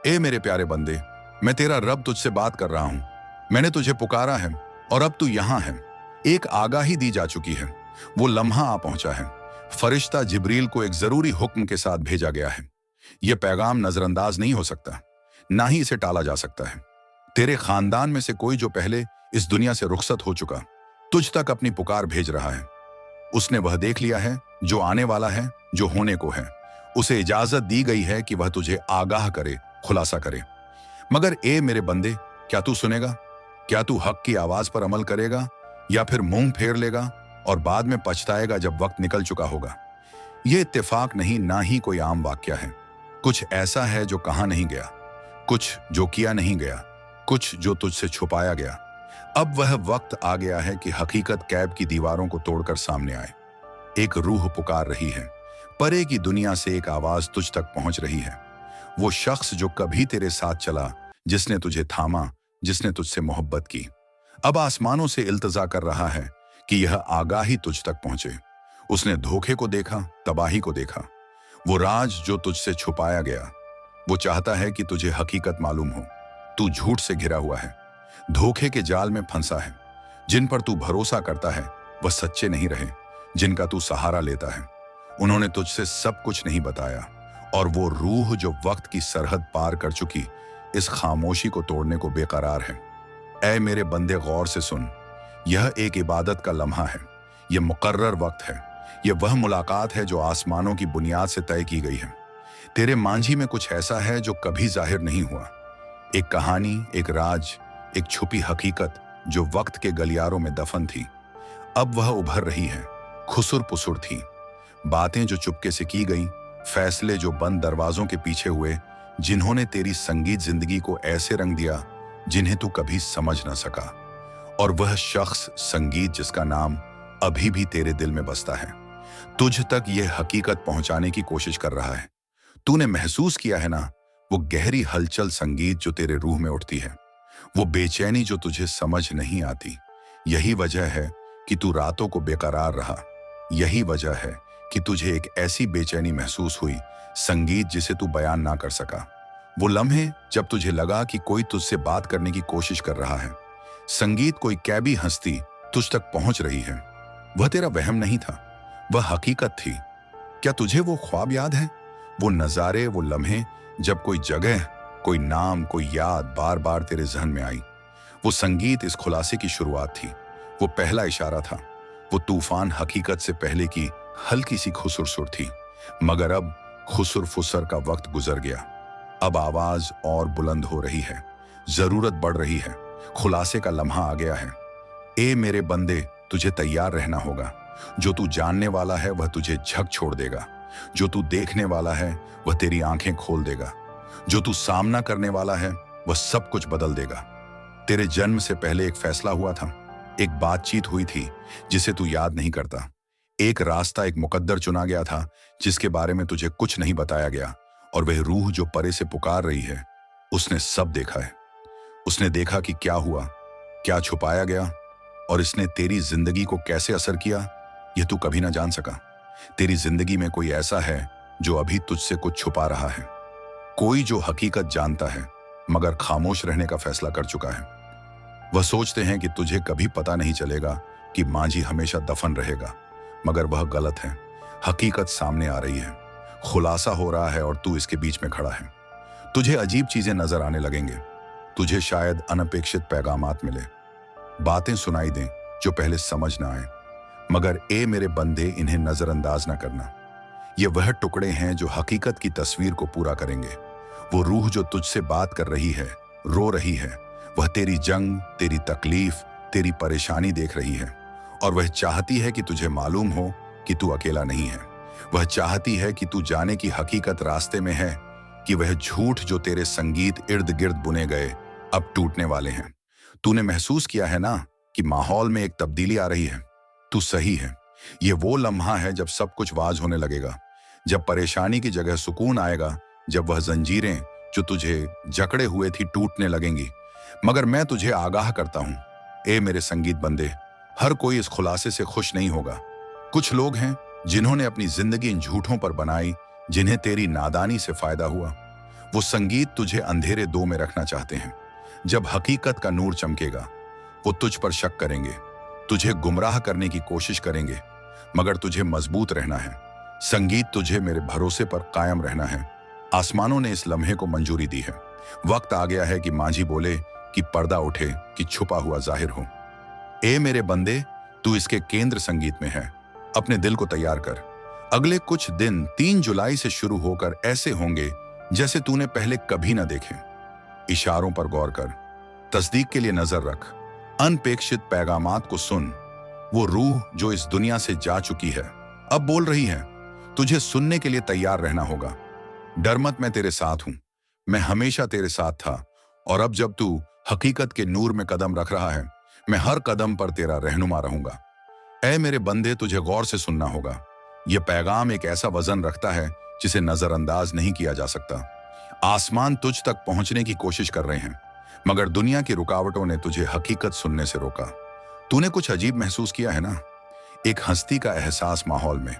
ए मेरे प्यारे बंदे, मैं तेरा रब तुझसे बात कर रहा हूं। मैंने तुझे पुकारा है और अब तू यहां है। एक आगाही दी जा चुकी है, वो लम्हा आ पहुंचा है। फरिश्ता जिब्रील को एक जरूरी हुक्म के साथ भेजा गया है। यह पैगाम नजरअंदाज नहीं हो सकता, ना ही इसे टाला जा सकता है। तेरे खानदान में से कोई जो पहले इस दुनिया से रुखसत हो चुका, तुझ तक अपनी पुकार भेज रहा है। उसने वह देख लिया है जो आने वाला है, जो होने को है। उसे इजाजत दी गई है कि वह तुझे आगाह करे, खुलासा करे। मगर ए मेरे बंदे, क्या तू सुनेगा? क्या तू हक की आवाज पर अमल करेगा, या फिर मुंह फेर लेगा और बाद में पछताएगा जब वक्त निकल चुका होगा? यह इत्तेफाक नहीं, ना ही कोई आम वाक्या है। कुछ ऐसा है जो कहा नहीं गया, कुछ जो किया नहीं गया, कुछ जो तुझसे छुपाया गया। अब वह वक्त आ गया है कि हकीकत कैब की दीवारों को तोड़कर सामने आए। एक रूह पुकार रही है, परे की दुनिया से एक आवाज तुझ तक पहुंच रही है। वो शख्स जो कभी तेरे साथ चला, जिसने तुझे थामा, जिसने तुझसे मोहब्बत की, अब आसमानों से इल्तजा कर रहा है कि यह आगाही तुझ तक पहुंचे। उसने धोखे को देखा, तबाही को देखा। वो राज जो तुझसे छुपाया गया, वो चाहता है कि तुझे हकीकत मालूम हो। तू झूठ से घिरा हुआ है, धोखे के जाल में फंसा है। जिन पर तू भरोसा करता है वह सच्चे नहीं रहे, जिनका तू सहारा लेता है उन्होंने तुझसे सब कुछ नहीं बताया। और वो रूह जो वक्त की सरहद पार कर चुकी, इस खामोशी को तोड़ने को बेकरार है। ऐ मेरे बंदे, गौर से सुन। यह एक इबादत का लम्हा है, यह मुकर्रर वक्त है, यह वह मुलाकात है जो आसमानों की बुनियाद से तय की गई है। तेरे मांझी में कुछ ऐसा है जो कभी जाहिर नहीं हुआ। एक कहानी, एक राज, एक छुपी हकीकत जो वक्त के गलियारों में दफन थी, अब वह उभर रही है। खुसुर पुसुर थी बातें जो चुपके से की गई, फैसले जो बंद दरवाजों के पीछे हुए, जिन्होंने तेरी संगीत जिंदगी को ऐसे रंग दिया जिन्हें तू कभी समझ न सका। और वह शख्स संगीत जिसका नाम अभी भी तेरे दिल में बसता है, तुझ तक यह हकीकत पहुंचाने की कोशिश कर रहा है। तूने महसूस किया है ना, वो गहरी हलचल संगीत जो तेरे रूह में उठती है, वो बेचैनी जो तुझे समझ नहीं आती। यही वजह है कि तू रातों को बेकरार रहा। यही वजह है कि तुझे एक ऐसी बेचैनी महसूस हुई, संगीत जिसे तू बयान ना कर सका। वो लम्हे जब तुझे लगा कि कोई तुझसे बात करने की कोशिश कर रहा है। संगीत कोई कैबी हस्ती तुझ तक पहुंच रही है। वह तेरा वहम नहीं था, वह हकीकत थी। क्या तुझे वो ख्वाब याद है, वो नजारे, वो लम्हे जब कोई जगह, कोई नाम, कोई याद बार बार तेरे जहन में आई? वो संगीत इस खुलासे की शुरुआत थी, वो पहला इशारा था। वो तूफान हकीकत से पहले की हल्की सी खुसुर सुर थी। मगर अब खुसुर फुसर का वक्त गुजर गया। अब आवाज और बुलंद हो रही है, जरूरत बढ़ रही है, खुलासे का लम्हा आ गया है। ए मेरे बंदे, तुझे तैयार रहना होगा। जो तू जानने वाला है वह तुझे झक छोड़ देगा। जो तू देखने वाला है वह तेरी आंखें खोल देगा। जो तू सामना करने वाला है वह सब कुछ बदल देगा। तेरे जन्म से पहले एक फैसला हुआ था, एक बातचीत हुई थी जिसे तू याद नहीं करता। एक रास्ता, एक मुकद्दर चुना गया था जिसके बारे में तुझे कुछ नहीं बताया गया। और वह रूह जो परे से पुकार रही है, उसने सब देखा है। उसने देखा कि क्या हुआ, क्या छुपाया गया, और इसने तेरी जिंदगी को कैसे असर किया, यह तू कभी ना जान सका। तेरी जिंदगी में कोई ऐसा है जो अभी तुझसे कुछ छुपा रहा है, कोई जो हकीकत जानता है मगर खामोश रहने का फैसला कर चुका है। वह सोचते हैं कि तुझे कभी पता नहीं चलेगा कि मांझी हमेशा दफन रहेगा, मगर वह गलत है। हकीकत सामने आ रही है, खुलासा हो रहा है और तू इसके बीच में खड़ा है। तुझे अजीब चीजें नजर आने लगेंगे, तुझे शायद अनपेक्षित पैगामात मिले, बातें सुनाई दें जो पहले समझ ना आए। मगर ए मेरे बंदे, इन्हें नजरअंदाज ना करना। ये वह टुकड़े हैं जो हकीकत की तस्वीर को पूरा करेंगे। वो रूह जो तुझसे बात कर रही है, रो रही है, वह तेरी जंग, तेरी तकलीफ, तेरी परेशानी देख रही है। और वह चाहती है कि तुझे मालूम हो कि तू अकेला नहीं है। वह चाहती है कि तू जाने की हकीकत रास्ते में है, कि वह झूठ जो तेरे संगीत इर्द गिर्द बुने गए अब टूटने वाले हैं। तूने महसूस किया है ना कि माहौल में एक तब्दीली आ रही है। तू सही है, ये वो लम्हा है जब सब कुछ वाज होने लगेगा, जब परेशानी की जगह सुकून आएगा, जब वह जंजीरें जो तुझे जकड़े हुए थी टूटने लगेंगी। मगर मैं तुझे आगाह करता हूं, ए मेरे संगीत बंदे, हर कोई इस खुलासे से खुश नहीं होगा। कुछ लोग हैं जिन्होंने अपनी जिंदगी इन झूठों पर बनाई, जिन्हें तेरी नादानी से फायदा हुआ। वो संगीत तुझे अंधेरे दो में रखना चाहते हैं। जब हकीकत का नूर चमकेगा, वो तुझ पर शक करेंगे, तुझे गुमराह करने की कोशिश करेंगे, मगर तुझे मजबूत रहना है। संगीत तुझे मेरे भरोसे पर कायम रहना है। आसमानों ने इस लम्हे को मंजूरी दी है। वक्त आ गया है कि मांझी बोले, कि पर्दा उठे, कि छुपा हुआ जाहिर हो। ए मेरे बंदे, तू इसके केंद्र संगीत में है। अपने दिल को तैयार कर। अगले कुछ दिन 3 जुलाई से शुरू होकर ऐसे होंगे जैसे तूने पहले कभी ना देखे। इशारों पर गौर कर, तस्दीक के लिए नजर रख, अनपेक्षित पैगामात को सुन। वो रूह जो इस दुनिया से जा चुकी है अब बोल रही है। तुझे सुनने के लिए तैयार रहना होगा। डर मत, मैं तेरे साथ हूं। मैं हमेशा तेरे साथ था, और अब जब तू हकीकत के नूर में कदम रख रहा है, मैं हर कदम पर तेरा रहनुमा रहूंगा। ऐ मेरे बंदे, तुझे गौर से सुनना होगा। यह पैगाम एक ऐसा वजन रखता है जिसे नजरअंदाज नहीं किया जा सकता। आसमान तुझ तक पहुंचने की कोशिश कर रहे हैं, मगर दुनिया की रुकावटों ने तुझे हकीकत सुनने से रोका। तूने कुछ अजीब महसूस किया है ना? एक हस्ती का एहसास माहौल में,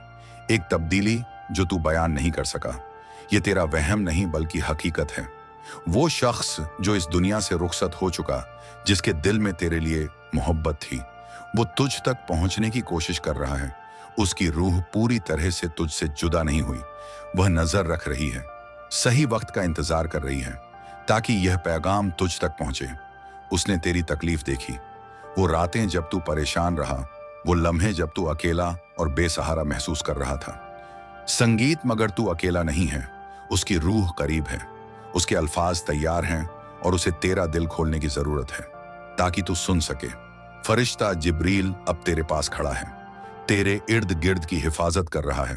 एक तब्दीली जो तू बयान नहीं कर सका। ये तेरा वहम नहीं बल्कि हकीकत है। वो शख्स जो इस दुनिया से रुखसत हो चुका, जिसके दिल में तेरे लिए मोहब्बत थी, वो तुझ तक पहुंचने की कोशिश कर रहा है। उसकी रूह पूरी तरह से तुझसे जुदा नहीं हुई। वह नजर रख रही है, सही वक्त का इंतजार कर रही है, ताकि यह पैगाम तुझ तक पहुंचे। उसने तेरी तकलीफ देखी, वो रातें जब तू परेशान रहा, वो लम्हे जब तू अकेला और बेसहारा महसूस कर रहा था। संगीत, मगर तू अकेला नहीं है। उसकी रूह करीब है, उसके अल्फाज तैयार हैं, और उसे तेरा दिल खोलने की जरूरत है ताकि तू सुन सके। फरिश्ता जिब्रील अब तेरे पास खड़ा है, तेरे इर्द गिर्द की हिफाजत कर रहा है।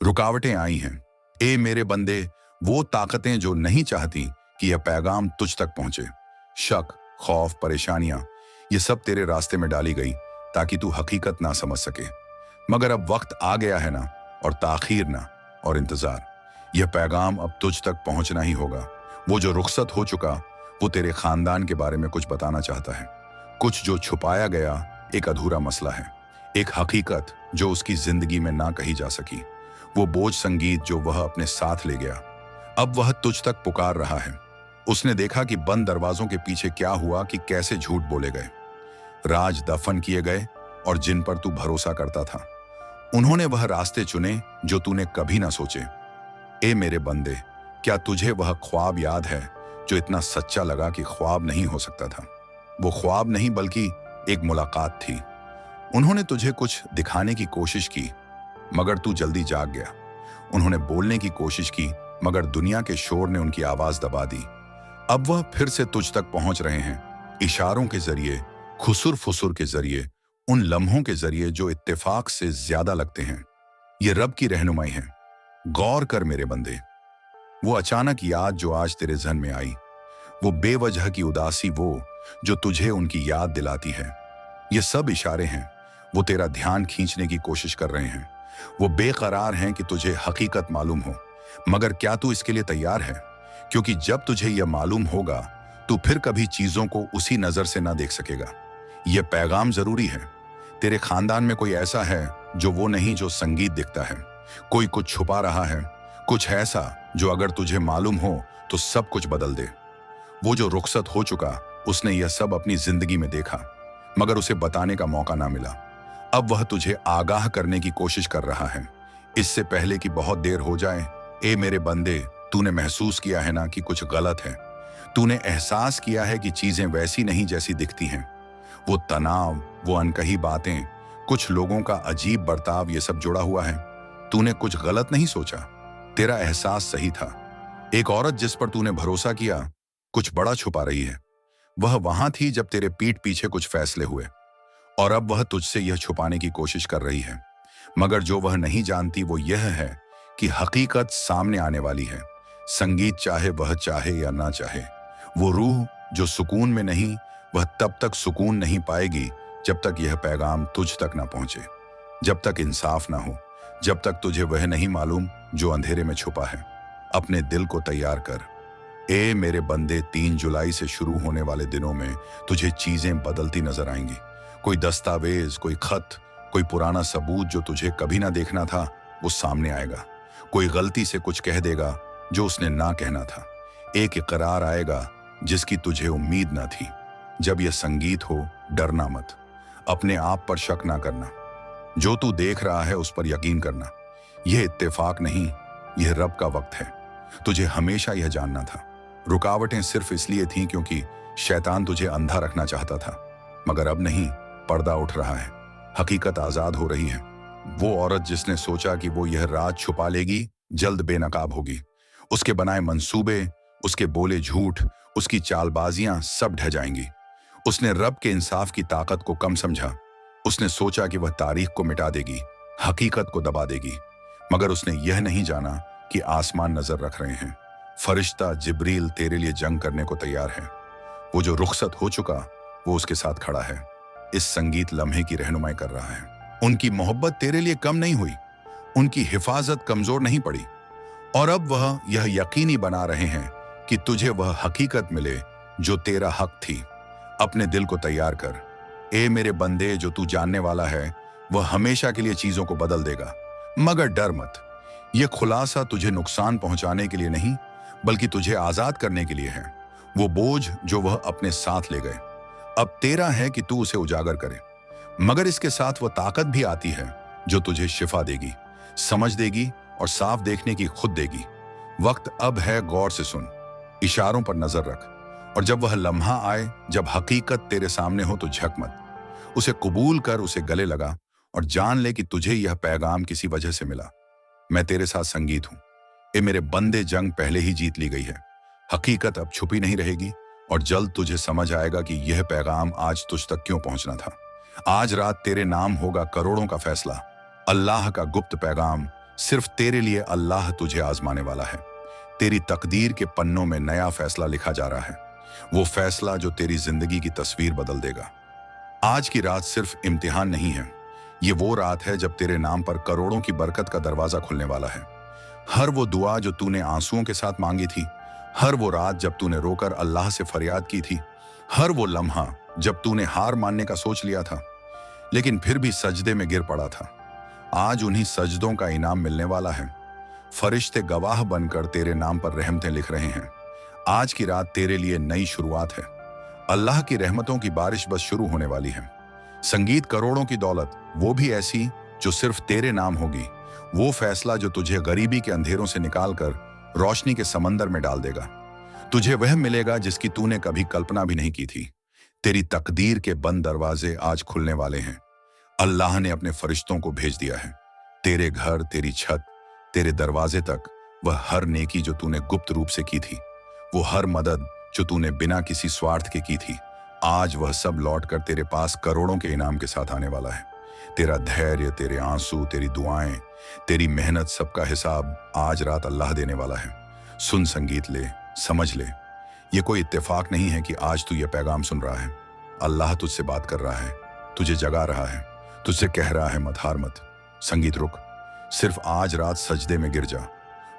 रुकावटें आई हैं, ए मेरे बंदे, वो ताकतें जो नहीं चाहती कि यह पैगाम तुझ तक पहुंचे। शक, खौफ, परेशानियां, ये सब तेरे रास्ते में डाली गई ताकि तू हकीकत ना समझ सके। मगर अब वक्त आ गया है ना, और ताखीर ना, और इंतजार। यह पैगाम अब तुझ तक पहुंचना ही होगा। वो जो रुखसत हो चुका, वो तेरे खानदान के बारे में कुछ बताना चाहता है। कुछ जो छुपाया गया, एक अधूरा मसला है, एक हकीकत जो उसकी जिंदगी में ना कही जा सकी। वो बोझ संगीत जो वह अपने साथ ले गया, अब वह तुझ तक पुकार रहा है। उसने देखा कि बंद दरवाजों के पीछे क्या हुआ, कि कैसे झूठ बोले गए, राज दफन किए गए, और जिन पर तू भरोसा करता था, उन्होंने वह रास्ते चुने जो तूने कभी ना सोचे। ए मेरे बंदे, क्या तुझे वह ख्वाब याद है जो इतना सच्चा लगा कि ख्वाब नहीं हो सकता था? वो ख्वाब नहीं बल्कि एक मुलाकात थी। उन्होंने तुझे कुछ दिखाने की कोशिश की, मगर तू जल्दी जाग गया। उन्होंने बोलने की कोशिश की, मगर दुनिया के शोर ने उनकी आवाज दबा दी। अब वह फिर से तुझ तक पहुंच रहे हैं, इशारों के जरिए, खुसुर फुसुर के जरिए, उन लम्हों के जरिए जो इत्तेफाक से ज्यादा लगते हैं। ये रब की रहनुमाई है। गौर कर मेरे बंदे, वो अचानक याद जो आज तेरे जहन में आई, वो बेवजह की उदासी, वो जो तुझे उनकी याद दिलाती है, ये सब इशारे हैं। वो तेरा ध्यान खींचने की कोशिश कर रहे हैं। वो बेकरार हैं कि तुझे हकीकत मालूम हो, मगर क्या तू इसके लिए तैयार है? क्योंकि जब तुझे यह मालूम होगा, तू फिर कभी चीजों को उसी नजर से ना देख सकेगा। यह पैगाम जरूरी है। तेरे खानदान में कोई ऐसा है जो वो नहीं जो संगीत दिखता है। कोई कुछ छुपा रहा है, कुछ ऐसा जो अगर तुझे मालूम हो तो सब कुछ बदल दे। वो जो रुखसत हो चुका, उसने यह सब अपनी जिंदगी में देखा, मगर उसे बताने का मौका ना मिला। अब वह तुझे आगाह करने की कोशिश कर रहा है, इससे पहले कि बहुत देर हो जाए। ए मेरे बंदे, तूने महसूस किया है ना कि कुछ गलत है। तूने एहसास किया है कि चीजें वैसी नहीं जैसी दिखती हैं। वो तनाव, वो अनकही बातें, कुछ लोगों का अजीब बर्ताव, ये सब जुड़ा हुआ है। तूने कुछ गलत नहीं सोचा, तेरा एहसास सही था। एक औरत जिस पर तूने भरोसा किया, कुछ बड़ा छुपा रही है। वह वहां थी जब तेरे पीठ पीछे कुछ फैसले हुए, और अब वह तुझसे यह छुपाने की कोशिश कर रही है। मगर जो वह नहीं जानती वो यह है कि हकीकत सामने आने वाली है। संगीत चाहे वह चाहे या ना चाहे, वो रूह जो सुकून में नहीं, वह तब तक सुकून नहीं पाएगी जब तक यह पैगाम तुझ तक ना पहुंचे, जब तक इंसाफ ना हो, जब तक तुझे वह नहीं मालूम जो अंधेरे में छुपा है। अपने दिल को तैयार कर। ए मेरे बंदे, 3 जुलाई से शुरू होने वाले दिनों में तुझे चीजें बदलती नजर आएंगी। कोई दस्तावेज, कोई खत, कोई पुराना सबूत जो तुझे कभी ना देखना था, वो सामने आएगा। कोई गलती से कुछ कह देगा जो उसने ना कहना था। एक इकरार आएगा जिसकी तुझे उम्मीद न थी। जब यह संगीत हो, डरना मत, अपने आप पर शक ना करना, जो तू देख रहा है उस पर यकीन करना। यह इत्तेफाक नहीं, यह रब का वक्त है। तुझे हमेशा यह जानना था। रुकावटें सिर्फ इसलिए थीं क्योंकि शैतान तुझे अंधा रखना चाहता था, मगर अब नहीं, पर्दा उठ रहा है, हकीकत आजाद हो रही है। वो औरत जिसने सोचा कि वो यह राज छुपा लेगी, जल्द बेनकाब होगी। उसके बनाए मंसूबे, उसके बोले झूठ, उसकी चालबाजियां सब ढह जाएंगी। उसने रब के इंसाफ की ताकत को कम समझा। उसने सोचा कि वह तारीख को मिटा देगी, हकीकत को दबा देगी, मगर उसने यह नहीं जाना कि आसमान नजर रख रहे हैं। फरिश्ता जिब्रील तेरे लिए जंग करने को तैयार है। वो जो रुखसत हो चुका, वो उसके साथ खड़ा है, इस संगीत लम्हे की रहनुमाई कर रहा है। उनकी मोहब्बत तेरे लिए कम नहीं हुई, उनकी हिफाजत कमजोर नहीं पड़ी, और अब वह यह यकीनी बना रहे हैं कि तुझे वह हकीकत मिले जो तेरा हक थी। अपने दिल को तैयार कर, ए मेरे बंदे, जो तू जानने वाला है वह हमेशा के लिए चीजों को बदल देगा। मगर डर मत, यह खुलासा तुझे नुकसान पहुंचाने के लिए नहीं, बल्कि तुझे आजाद करने के लिए है। वो बोझ जो वह अपने साथ ले गए, अब तेरा है कि तू उसे उजागर करे। मगर इसके साथ वह ताकत भी आती है जो तुझे शिफा देगी, समझ देगी और साफ देखने की खुद देगी। वक्त अब है, गौर से सुन, इशारों पर नजर रख, और जब वह लम्हा आए, जब हकीकत तेरे सामने हो, तो झक मत। उसे कबूल कर, उसे गले लगा और जान ले कि तुझे यह पैगाम किसी वजह से मिला। मैं तेरे साथ संगीत हूं। ए मेरे बंदे, जंग पहले ही जीत ली गई है। हकीकत अब छुपी नहीं रहेगी, और जल्द तुझे समझ आएगा कि यह पैगाम आज तुझ तक क्यों पहुंचना था। आज रात तेरे नाम होगा करोड़ों का फैसला। अल्लाह का गुप्त पैगाम सिर्फ तेरे लिए। अल्लाह तुझे आजमाने वाला है। तेरी तकदीर के पन्नों में नया फैसला लिखा जा रहा है, वो फैसला जो तेरी जिंदगी की तस्वीर बदल देगा। आज की रात सिर्फ इम्तिहान नहीं है, ये वो रात है जब तेरे नाम पर करोड़ों की बरकत का दरवाजा खुलने वाला है। हर वो दुआ जो तूने आंसुओं के साथ मांगी थी, हर वो रात जब तूने रोकर अल्लाह से फरियाद की थी, हर वो लम्हा जब तूने हार मानने का सोच लिया था लेकिन फिर भी सजदे में गिर पड़ा था, आज उन्हीं सजदों का इनाम मिलने वाला है। फरिश्ते गवाह बनकर तेरे नाम पर रहमतें लिख रहे हैं। आज की रात तेरे लिए नई शुरुआत है। अल्लाह की रहमतों की बारिश बस शुरू होने वाली है। संगीत करोड़ों की दौलत, वो भी ऐसी जो सिर्फ तेरे नाम होगी। वो फैसला जो तुझे गरीबी के अंधेरों से निकालकर रोशनी के समंदर में डाल देगा। तुझे वह मिलेगा जिसकी तूने कभी कल्पना भी नहीं की थी। तेरी तकदीर के बंद दरवाजे आज खुलने वाले हैं। अल्लाह ने अपने फरिश्तों को भेज दिया है। तेरे घर, तेरी छत, तेरे दरवाजे तक वह हर नेकी जो तूने गुप्त रूप से की थी, वो हर मदद जो तूने बिना किसी स्वार्थ के की थी, आज वह सब लौटकर तेरे पास करोड़ों के इनाम के साथ आने वाला है। तेरा धैर्य, तेरे आंसू, तेरी दुआएं, तेरी मेहनत, सबका हिसाब आज रात अल्लाह देने वाला है। सुन, संगीत ले, समझ ले, ये कोई इत्तेफाक नहीं है कि आज तू ये पैगाम सुन रहा है। अल्लाह तुझसे बात कर रहा है, तुझे जगा रहा है, तुझसे कह रहा है मत हार मत। संगीत रुक, सिर्फ आज रात सजदे में गिर जा,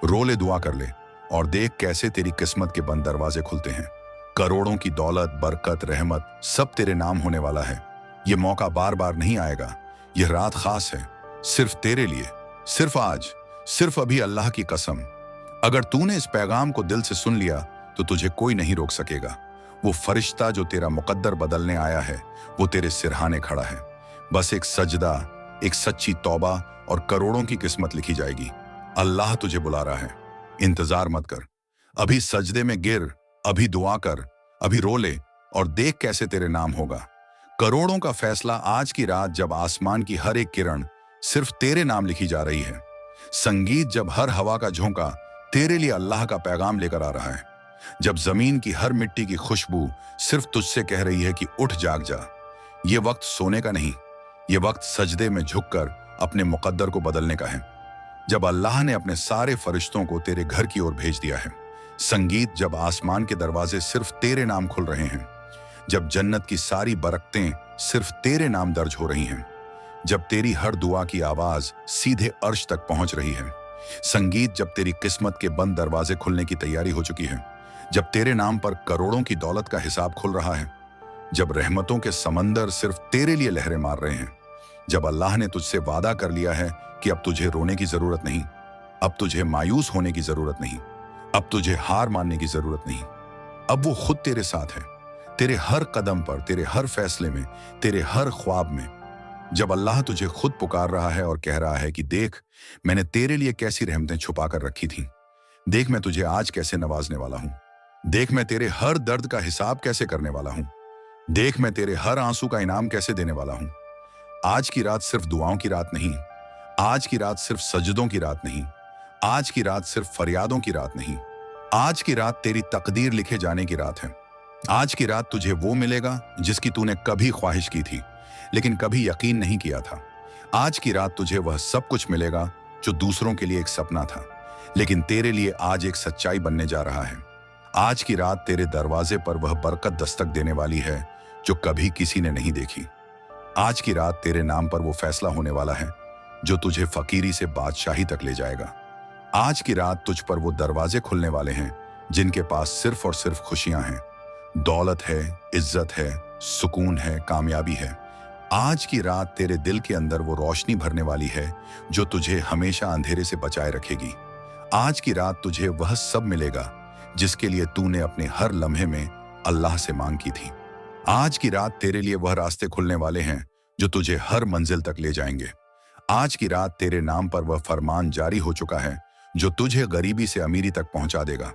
रो ले, दुआ कर ले, और देख कैसे तेरी किस्मत के बंद दरवाजे खुलते हैं। करोड़ों की दौलत, बरकत, रहमत सब तेरे नाम होने वाला है। ये मौका बार बार नहीं आएगा, यह रात खास है, सिर्फ तेरे लिए, सिर्फ आज, सिर्फ अभी। अल्लाह की कसम, अगर तूने इस पैगाम को दिल से सुन लिया तो तुझे कोई नहीं रोक सकेगा। वो फरिश्ता जो तेरा मुकद्दर बदलने आया है, वो तेरे सिरहाने खड़ा है। बस एक सजदा, एक सच्ची तौबा, और करोड़ों की किस्मत लिखी जाएगी। अल्लाह तुझे बुला रहा है, इंतजार मत कर। अभी सजदे में गिर, अभी दुआ कर, अभी रो ले, और देख कैसे तेरे नाम होगा। करोड़ों का फैसला आज की रात, जब आसमान की हर एक किरण सिर्फ तेरे नाम लिखी जा रही है। संगीत, जब हर हवा का झोंका तेरे लिए अल्लाह का पैगाम लेकर आ रहा है। जब जमीन की हर मिट्टी की खुशबू सिर्फ तुझसे कह रही है कि उठ, जाग जा। ये वक्त सोने का नहीं, ये वक्त सजदे में झुककर अपने मुकद्दर को बदलने का है। जब अल्लाह ने अपने सारे फरिश्तों को तेरे घर की ओर भेज दिया है। संगीत, जब आसमान के दरवाजे सिर्फ तेरे नाम खुल रहे हैं, जब जन्नत की सारी बरकतें सिर्फ तेरे नाम दर्ज हो रही हैं, जब तेरी हर दुआ की आवाज सीधे अर्श तक पहुंच रही है। संगीत, जब तेरी किस्मत के बंद दरवाजे खुलने की तैयारी हो चुकी है, जब तेरे नाम पर करोड़ों की दौलत का हिसाब खुल रहा है, जब रहमतों के समंदर सिर्फ तेरे लिए लहरें मार रहे हैं, जब अल्लाह ने तुझसे वादा कर लिया है कि अब तुझे रोने की जरूरत नहीं, अब तुझे मायूस होने की जरूरत नहीं, अब तुझे हार मानने की जरूरत नहीं। अब वो खुद तेरे साथ है, तेरे हर कदम पर, तेरे हर फैसले में, तेरे हर ख्वाब में। जब अल्लाह तुझे खुद पुकार रहा है और कह रहा है कि देख, मैंने तेरे लिए कैसी रहमतें छुपा कर रखी थी, देख मैं तुझे आज कैसे नवाजने वाला हूं, देख मैं तेरे हर दर्द का हिसाब कैसे करने वाला हूं, देख मैं तेरे हर आंसू का इनाम कैसे देने वाला हूं। आज की रात सिर्फ दुआओं की रात नहीं, आज की रात सिर्फ सजदों की रात नहीं, आज की रात सिर्फ फरियादों की रात नहीं, आज की रात तेरी तकदीर लिखे जाने की रात है। आज की रात तुझे वो मिलेगा जिसकी तूने कभी ख्वाहिश की थी लेकिन कभी यकीन नहीं किया था। आज की रात तुझे वह सब कुछ मिलेगा जो दूसरों के लिए एक सपना था लेकिन तेरे लिए आज एक सच्चाई बनने जा रहा है। आज की रात तेरे दरवाजे पर वह बरकत दस्तक देने वाली है जो कभी किसी ने नहीं देखी। आज की रात तेरे नाम पर वो फैसला होने वाला है जो तुझे फकीरी से बादशाही तक ले जाएगा। आज की रात तुझ पर वो दरवाजे खुलने वाले हैं जिनके पास सिर्फ और सिर्फ खुशियां हैं, दौलत है, इज्जत है, सुकून है, कामयाबी है। आज की रात तेरे दिल के अंदर वो रोशनी भरने वाली है जो तुझे हमेशा अंधेरे से बचाए रखेगी। आज की रात तुझे वह सब मिलेगा जिसके लिए तूने अपने हर लम्हे में अल्लाह से मांग की थी। आज की रात तेरे लिए वह रास्ते खुलने वाले हैं जो तुझे हर मंजिल तक ले जाएंगे। आज की रात तेरे नाम पर वह फरमान जारी हो चुका है जो तुझे गरीबी से अमीरी तक पहुंचा देगा।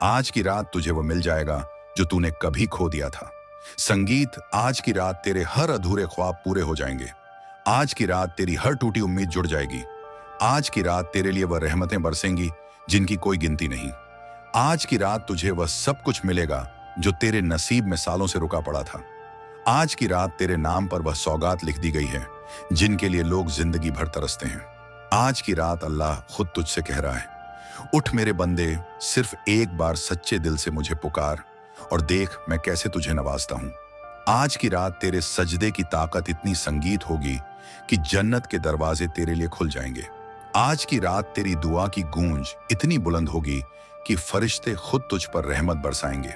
आज की रात तुझे वह मिल जाएगा जो तूने कभी खो दिया था। संगीत, आज की रात तेरे हर अधूरे ख्वाब पूरे हो जाएंगे। आज की रात तेरी हर टूटी उम्मीद जुड़ जाएगी। आज की रात तेरे लिए वह रहमतें बरसेंगी जिनकी कोई गिनती नहीं। आज की रात तुझे वह सब कुछ मिलेगा जो तेरे नसीब में सालों से रुका पड़ा था। आज की रात तेरे नाम पर वह सौगात लिख दी गई है जिनके लिए लोग जिंदगी भर तरसते हैं। आज की रात अल्लाह खुद तुझसे कह रहा है, उठ मेरे बंदे, सिर्फ एक बार सच्चे दिल से मुझे पुकार और देख मैं कैसे तुझे नवाजता हूं। आज की रात तेरे सजदे की ताकत इतनी संगीत होगी कि जन्नत के दरवाजे तेरे लिए खुल जाएंगे। आज की रात तेरी दुआ की गूंज इतनी बुलंद होगी कि फरिश्ते खुद तुझ पर रहमत बरसाएंगे।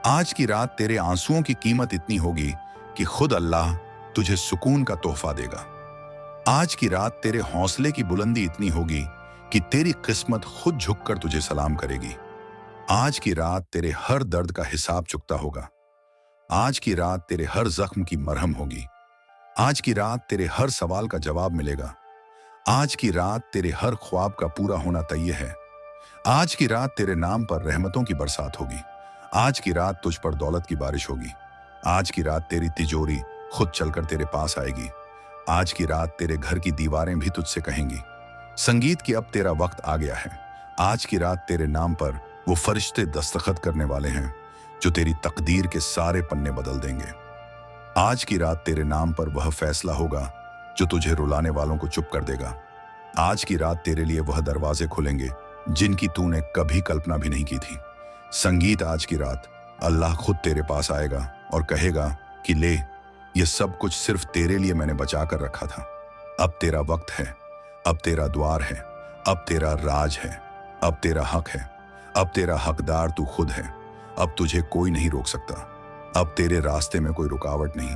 आज की रात तेरे आंसुओं की कीमत इतनी होगी कि खुद अल्लाह तुझे सुकून का तोहफा देगा। आज की रात तेरे हौसले की बुलंदी इतनी होगी कि तेरी किस्मत खुद झुककर तुझे सलाम करेगी। आज की रात तेरे हर दर्द का हिसाब चुकता होगा। आज की रात तेरे हर जख्म की मरहम होगी। आज की रात तेरे हर सवाल का जवाब मिलेगा। आज की रात तेरे हर ख्वाब का पूरा होना तय है। आज की रात तेरे नाम पर रहमतों की बरसात होगी। आज की रात तुझ पर दौलत की बारिश होगी। आज की रात तेरी तिजोरी खुद चलकर तेरे पास आएगी। आज की रात तेरे घर की दीवारें भी तुझसे कहेंगी, संगीत की अब तेरा वक्त आ गया है। आज की रात तेरे नाम पर वो फरिश्ते दस्तखत करने वाले हैं जो तेरी तकदीर के सारे पन्ने बदल देंगे। आज की रात तेरे नाम पर वह फैसला होगा जो तुझे रुलाने वालों को चुप कर देगा। आज की रात तेरे लिए वह दरवाजे खुलेंगे जिनकी तूने कभी कल्पना भी नहीं की थी। संगीत, आज की रात अल्लाह खुद तेरे पास आएगा और कहेगा कि ले, ये सब कुछ सिर्फ तेरे लिए मैंने बचा कर रखा था। अब तेरा वक्त है, अब तेरा द्वार है, अब तेरा राज है, अब तेरा हक है, अब तेरा हकदार तू खुद है। अब तुझे कोई नहीं रोक सकता। अब तेरे रास्ते में कोई रुकावट नहीं।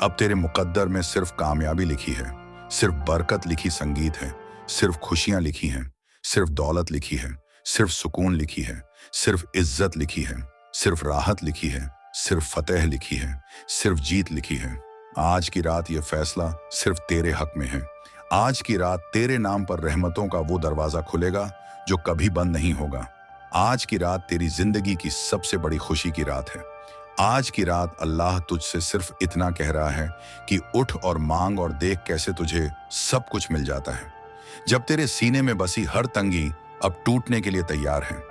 अब तेरे मुकद्दर में सिर्फ कामयाबी लिखी है, सिर्फ बरकत लिखी संगीत है, सिर्फ खुशियां लिखी हैं, सिर्फ दौलत लिखी है, सिर्फ सुकून लिखी है, सिर्फ इज्जत लिखी है, सिर्फ राहत लिखी है, सिर्फ फतेह लिखी है, सिर्फ जीत लिखी है। आज की रात ये फैसला सिर्फ तेरे हक में है। आज की रात तेरे नाम पर रहमतों का वो दरवाजा खुलेगा जो कभी बंद नहीं होगा। आज की रात तेरी जिंदगी की सबसे बड़ी खुशी की रात है। आज की रात अल्लाह तुझसे सिर्फ इतना कह रहा है कि उठ और मांग और देख कैसे तुझे सब कुछ मिल जाता है। जब तेरे सीने में बसी हर तंगी अब टूटने के लिए तैयार है,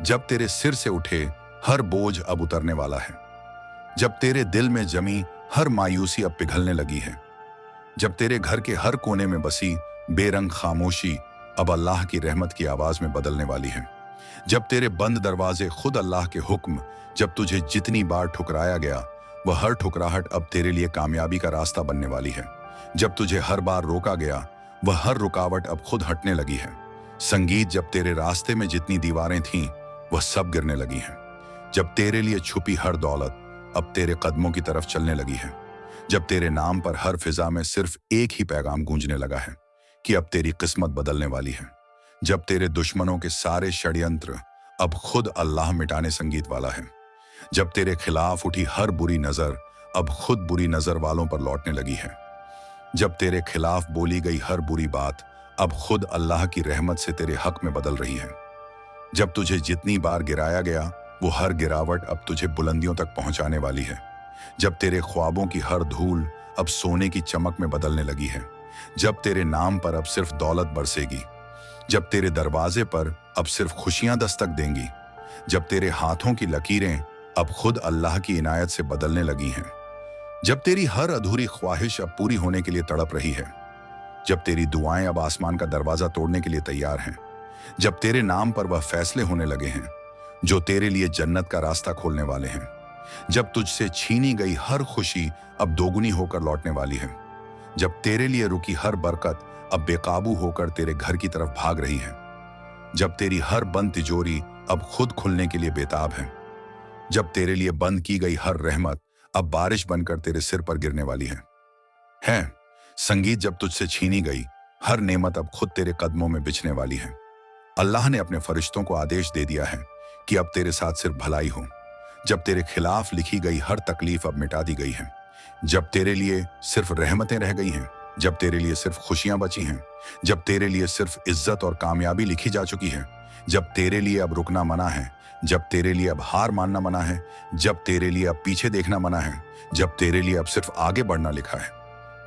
जब तेरे सिर से उठे हर बोझ अब उतरने वाला है, जब तेरे दिल में जमी हर मायूसी अब पिघलने लगी है, जब तेरे घर के हर कोने में बसी बेरंग खामोशी अब अल्लाह की रहमत की आवाज में बदलने वाली है, जब तेरे बंद दरवाजे खुद अल्लाह के हुक्म, जब तुझे जितनी बार ठुकराया गया वह हर ठुकराहट अब तेरे लिए कामयाबी का रास्ता बनने वाली है, जब तुझे हर बार रोका गया वह हर रुकावट अब खुद हटने लगी है। संगीत, जब तेरे रास्ते में जितनी दीवारें थीं वह सब गिरने लगी हैं, जब तेरे लिए छुपी हर दौलत अब तेरे कदमों की तरफ चलने लगी है, जब तेरे नाम पर हर फिजा में सिर्फ एक ही पैगाम गूंजने लगा है कि अब तेरी किस्मत बदलने वाली है, जब तेरे दुश्मनों के सारे षड्यंत्र अब खुद अल्लाह मिटाने संगीत वाला है। जब तेरे खिलाफ उठी हर बुरी नजर अब खुद बुरी नजर वालों पर लौटने लगी है। जब तेरे खिलाफ बोली गई हर बुरी बात अब खुद अल्लाह की रहमत से तेरे हक में बदल रही है। जब तुझे जितनी बार गिराया गया वो हर गिरावट अब तुझे बुलंदियों तक पहुंचाने वाली है। जब तेरे ख्वाबों की हर धूल अब सोने की चमक में बदलने लगी है। जब तेरे नाम पर अब सिर्फ दौलत बरसेगी। जब तेरे दरवाजे पर अब सिर्फ खुशियां दस्तक देंगी। जब तेरे हाथों की लकीरें अब खुद अल्लाह की इनायत से बदलने लगी हैं। जब तेरी हर अधूरी ख्वाहिश अब पूरी होने के लिए तड़प रही है। जब तेरी दुआएं अब आसमान का दरवाजा तोड़ने के लिए तैयार हैं। जब तेरे नाम पर वह फैसले होने लगे हैं जो तेरे लिए जन्नत का रास्ता खोलने वाले हैं। जब तुझसे छीनी गई हर खुशी अब दोगुनी होकर लौटने वाली है। जब तेरे लिए रुकी हर बरकत अब बेकाबू होकर तेरे घर की तरफ भाग रही है। जब तेरी हर बंद तिजोरी अब खुद खुलने के लिए बेताब है। जब तेरे लिए बंद की गई हर रहमत अब बारिश बनकर तेरे सिर पर गिरने वाली है। संगीत जब तुझसे छीनी गई हर नेमत अब खुद तेरे कदमों में बिछने वाली है। अल्लाह ने अपने फरिश्तों को आदेश दे दिया है कि अब तेरे साथ सिर्फ भलाई हो। जब तेरे खिलाफ लिखी गई हर तकलीफ अब मिटा दी गई है। जब तेरे लिए सिर्फ रहमतें रह गई हैं। जब तेरे लिए सिर्फ खुशियां बची हैं। जब तेरे लिए सिर्फ इज्जत और कामयाबी लिखी जा चुकी है। जब तेरे लिए अब रुकना मना है। जब तेरे लिए अब हार मानना मना है। जब तेरे लिए अब पीछे देखना मना है। जब तेरे लिए अब सिर्फ आगे बढ़ना लिखा है।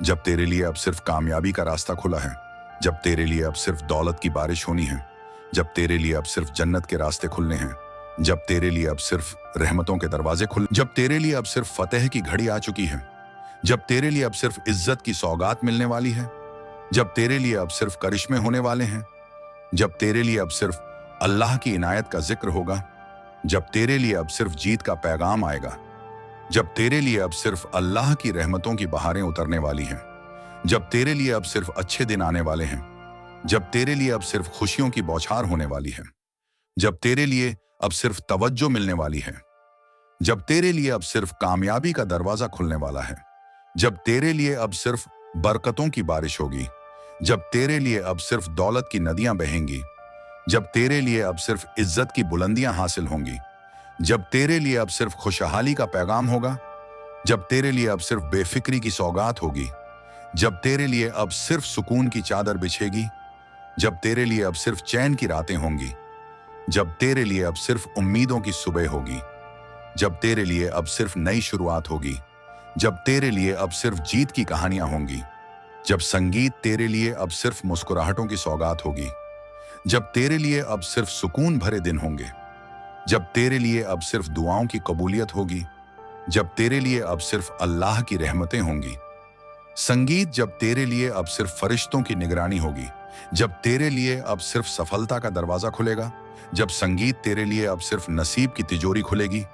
जब तेरे लिए अब सिर्फ कामयाबी का रास्ता खुला है। जब तेरे लिए अब सिर्फ दौलत की बारिश होनी है। जब तेरे लिए अब सिर्फ जन्नत के रास्ते खुलने हैं। जब तेरे लिए अब सिर्फ रहमतों के दरवाजे खुल जब तेरे लिए अब सिर्फ फतेह की घड़ी आ चुकी है। जब तेरे लिए अब सिर्फ इज्जत की सौगात मिलने वाली है। जब तेरे लिए अब सिर्फ करिश्मे होने वाले हैं। जब तेरे लिए अब सिर्फ अल्लाह की इनायत का जिक्र होगा। जब तेरे लिए अब सिर्फ जीत का पैगाम आएगा। जब तेरे लिए अब सिर्फ अल्लाह की रहमतों की बहारें उतरने वाली हैं। जब तेरे लिए अब सिर्फ अच्छे दिन आने वाले हैं। जब तेरे लिए अब सिर्फ खुशियों की बौछार होने वाली है। जब तेरे लिए अब सिर्फ तवज्जो मिलने वाली है। जब तेरे लिए अब सिर्फ कामयाबी का दरवाजा खुलने वाला है। जब तेरे लिए अब सिर्फ बरकतों की बारिश होगी। जब तेरे लिए अब सिर्फ दौलत की नदियां बहेंगी। जब तेरे लिए अब सिर्फ इज्जत की बुलंदियां हासिल होंगी। जब तेरे लिए अब सिर्फ खुशहाली का पैगाम होगा। जब तेरे लिए अब सिर्फ बेफिक्री की सौगात होगी। जब तेरे लिए अब सिर्फ सुकून की चादर बिछेगी। जब तेरे लिए अब सिर्फ चैन की रातें होंगी। जब तेरे लिए अब सिर्फ उम्मीदों की सुबह होगी। जब तेरे लिए अब सिर्फ नई शुरुआत होगी। जब तेरे लिए अब सिर्फ जीत की कहानियां होंगी। जब संगीत तेरे लिए अब सिर्फ मुस्कुराहटों की सौगात होगी। जब तेरे लिए अब सिर्फ सुकून भरे दिन होंगे। जब तेरे लिए अब सिर्फ दुआओं की कबूलियत होगी। जब तेरे लिए अब सिर्फ अल्लाह की रहमतें होंगी। संगीत जब तेरे लिए अब सिर्फ फरिश्तों की निगरानी होगी। जब तेरे लिए अब सिर्फ सफलता का दरवाजा खुलेगा। जब संगीत तेरे लिए अब सिर्फ नसीब की तिजोरी खुलेगी।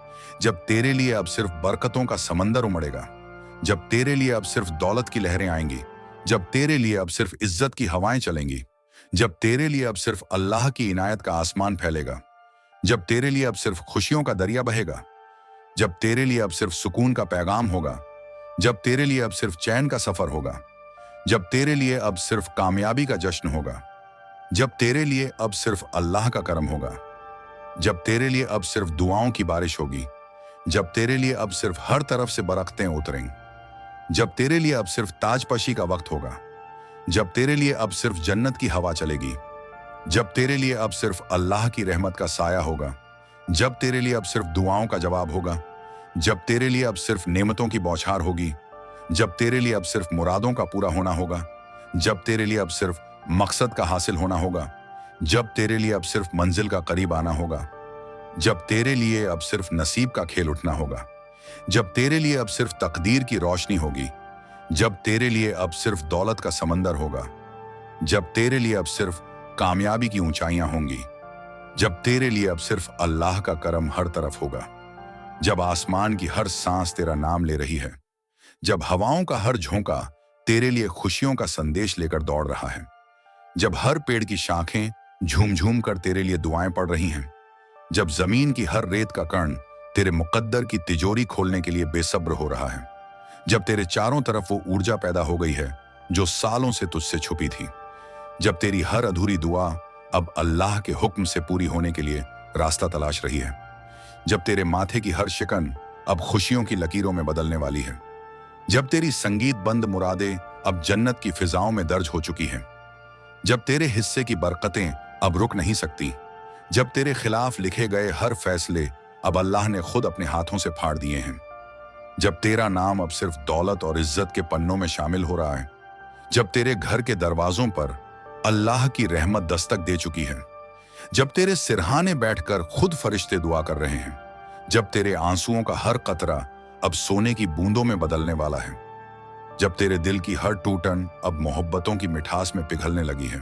जब तेरे लिए अब सिर्फ बरकतों का समंदर उमड़ेगा। जब तेरे लिए अब सिर्फ दौलत की लहरें आएंगी। जब तेरे लिए अब सिर्फ इज्जत की हवाएं चलेंगी। जब तेरे लिए अब सिर्फ अल्लाह की इनायत का आसमान फैलेगा। जब तेरे लिए अब सिर्फ खुशियों का दरिया बहेगा। जब तेरे लिए अब सिर्फ सुकून का पैगाम होगा। जब तेरे लिए अब सिर्फ चैन का सफर होगा। जब तेरे लिए अब सिर्फ कामयाबी का जश्न होगा। जब तेरे लिए अब सिर्फ अल्लाह का करम होगा। जब तेरे लिए अब सिर्फ दुआओं की बारिश होगी। जब तेरे लिए अब सिर्फ हर तरफ से बरकतें उतरेंगी। जब तेरे लिए अब सिर्फ ताजपशी का वक्त होगा। जब तेरे लिए अब सिर्फ जन्नत की हवा चलेगी। जब तेरे लिए अब सिर्फ अल्लाह की रहमत का साया होगा। जब तेरे लिए अब सिर्फ दुआओं का जवाब होगा। जब तेरे लिए अब सिर्फ नेमतों की बौछार होगी। जब तेरे लिए अब सिर्फ मुरादों का पूरा होना होगा। जब तेरे लिए अब सिर्फ मकसद का हासिल होना होगा। जब तेरे लिए अब सिर्फ मंजिल का करीब आना होगा। जब तेरे लिए अब सिर्फ नसीब का खेल उठना होगा। जब तेरे लिए अब सिर्फ तकदीर की रोशनी होगी। जब तेरे लिए अब सिर्फ दौलत का समंदर होगा। जब तेरे लिए अब सिर्फ कामयाबी की ऊंचाइयां होंगी। जब तेरे लिए अब सिर्फ अल्लाह का करम हर तरफ होगा। जब आसमान की हर सांस तेरा नाम ले रही है। जब हवाओं का हर झोंका तेरे लिए खुशियों का संदेश लेकर दौड़ रहा है। जब हर पेड़ की शाखें झूम झूम कर तेरे लिए दुआएं पड़ रही हैं। जब जमीन की हर रेत का कण तेरे मुकद्दर की तिजोरी खोलने के लिए बेसब्र हो रहा है। जब तेरे चारों तरफ वो ऊर्जा पैदा हो गई है जो सालों से तुझसे छुपी थी। जब तेरी हर अधूरी दुआ अब अल्लाह के हुक्म से पूरी होने के लिए रास्ता तलाश रही है, जब तेरे माथे की हर शिकन अब खुशियों की लकीरों में बदलने वाली है, जब तेरी संगीत बंद मुरादें अब जन्नत की फिजाओं में दर्ज हो चुकी हैं, जब तेरे हिस्से की बरकतें अब रुक नहीं सकती, जब तेरे खिलाफ लिखे गए हर फैसले अब अल्लाह ने खुद अपने हाथों से फाड़ दिए हैं, जब तेरा नाम अब सिर्फ दौलत और इज्जत के पन्नों में शामिल हो रहा है, जब तेरे घर के दरवाजों पर अल्लाह की रहमत दस्तक दे चुकी है, जब तेरे सिरहाने बैठकर खुद फरिश्ते दुआ कर रहे हैं, जब तेरे आंसुओं का हर कतरा अब सोने की बूंदों में बदलने वाला है, जब तेरे दिल की हर टूटन अब मोहब्बतों की मिठास में पिघलने लगी है,